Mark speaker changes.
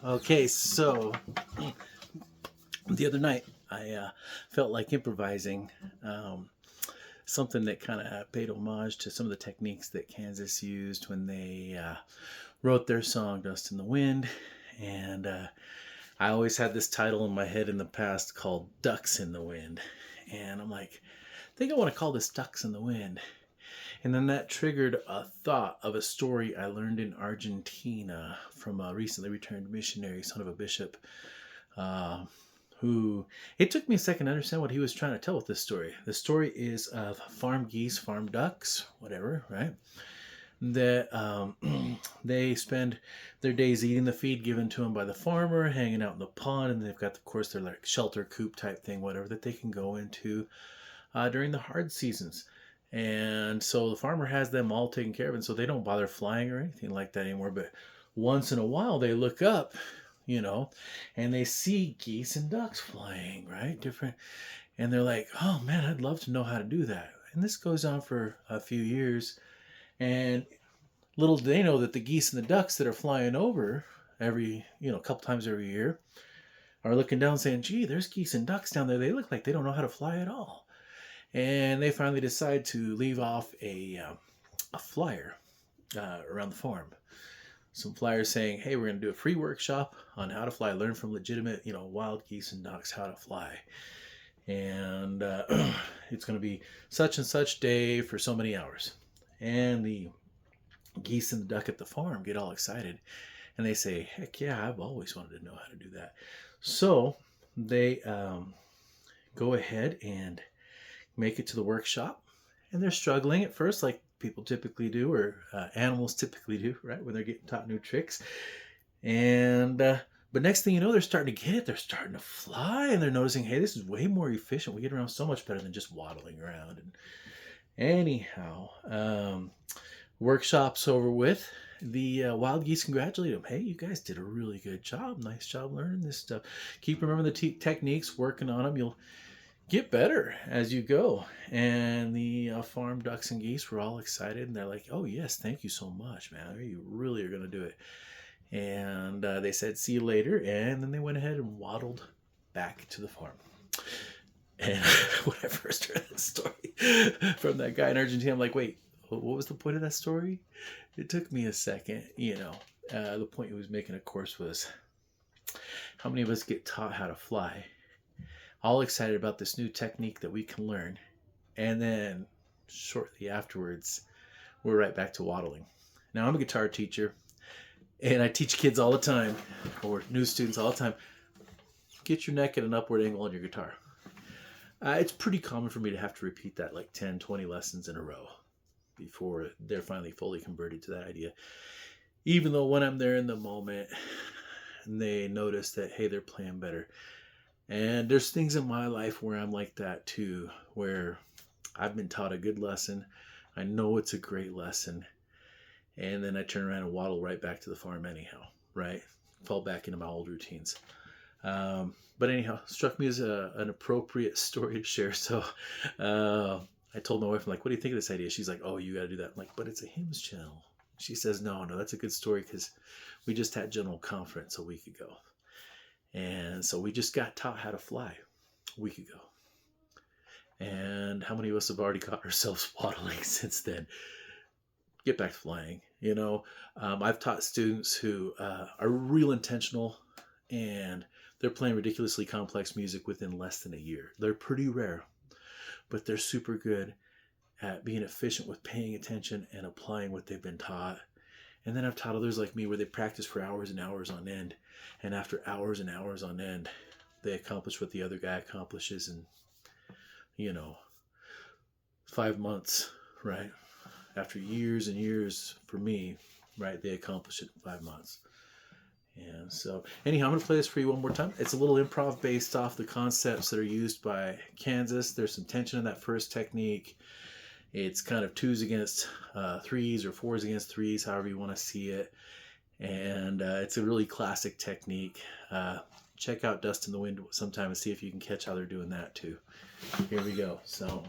Speaker 1: Okay, so the other night I felt like improvising something that kind of paid homage to some of the techniques that Kansas used when they wrote their song "Dust in the Wind," and I always had this title in my head in the past called "Ducks in the Wind," and I'm like, I think I want to call this "Ducks in the Wind." And then that triggered a thought of a story I learned in Argentina from a recently returned missionary, son of a bishop, uh, who it took me a second to understand what he was trying to tell with this story. The story is of farm geese, farm ducks, whatever, right? That they spend their days eating the feed given to them by the farmer, hanging out in the pond, and they've got, of course, their like shelter coop type thing, whatever, that they can go into during the hard seasons. And so the farmer has them all taken care of, and so they don't bother flying or anything like that anymore. But once in a while, they look up, you know, and they see geese and ducks flying, right? Different. And they're like, oh man, I'd love to know how to do that. And this goes on for a few years. And little do they know that the geese and the ducks that are flying over every, a couple times every year are looking down saying, gee, there's geese and ducks down there. They look like they don't know how to fly at all. And they finally decide to leave off a flyer around the farm. Some flyers saying, hey, we're going to do a free workshop on how to fly, learn from legitimate, wild geese and ducks how to fly. And it's going to be such and such day for so many hours. And the geese and the duck at the farm get all excited. And they say, heck yeah, I've always wanted to know how to do that. So they go ahead and make it to the workshop, and they're struggling at first like people typically do, or animals typically do, right, when they're getting taught new tricks. And but next thing you know, they're starting to get it. They're starting to fly, and they're noticing, hey, this is way more efficient. We get around so much better than just waddling around. And anyhow, workshop's over with. The wild geese congratulate them. Hey, you guys did a really good job. Nice job learning this stuff. Keep remembering the techniques, working on them. You'll get better as you go. And the farm ducks and geese were all excited, and they're like, oh yes, thank you so much, man, you really are going to do it. And they said see you later, and then they went ahead and waddled back to the farm. And when I first heard that story from that guy in Argentina, I'm like, wait, what was the point of that story? It took me a second. The point he was making, of course, was how many of us get taught how to fly, all excited about this new technique that we can learn, and then shortly afterwards we're right back to waddling. Now, I'm a guitar teacher, and I teach kids all the time, or new students all the time, get your neck at an upward angle on your guitar. It's pretty common for me to have to repeat that like 10, 20 lessons in a row before they're finally fully converted to that idea. Even though when I'm there in the moment, they notice that, hey, they're playing better. And there's things in my life where I'm like that too, where I've been taught a good lesson. I know it's a great lesson. And then I turn around and waddle right back to the farm anyhow, right? Fall back into my old routines. But anyhow, struck me as an appropriate story to share. So I told my wife, I'm like, what do you think of this idea? She's like, oh, you got to do that. I'm like, but it's a hymns channel. She says, no, that's a good story because we just had General Conference a week ago. And so we just got taught how to fly a week ago. And how many of us have already caught ourselves waddling since then? Get back to flying. I've taught students who are real intentional, and they're playing ridiculously complex music within less than a year. They're pretty rare, but they're super good at being efficient with paying attention and applying what they've been taught. And then I've taught others like me where they practice for hours and hours on end. And after hours and hours on end, they accomplish what the other guy accomplishes in, 5 months, right? After years and years for me, right, they accomplish it in 5 months. And so, anyhow, I'm going to play this for you one more time. It's a little improv based off the concepts that are used by Kansas. There's some tension in that first technique. It's kind of 2s against 3s or 4s against 3s, however you want to see it. And it's a really classic technique. Check out Dust in the Wind sometime and see if you can catch how they're doing that too. Here we go. So...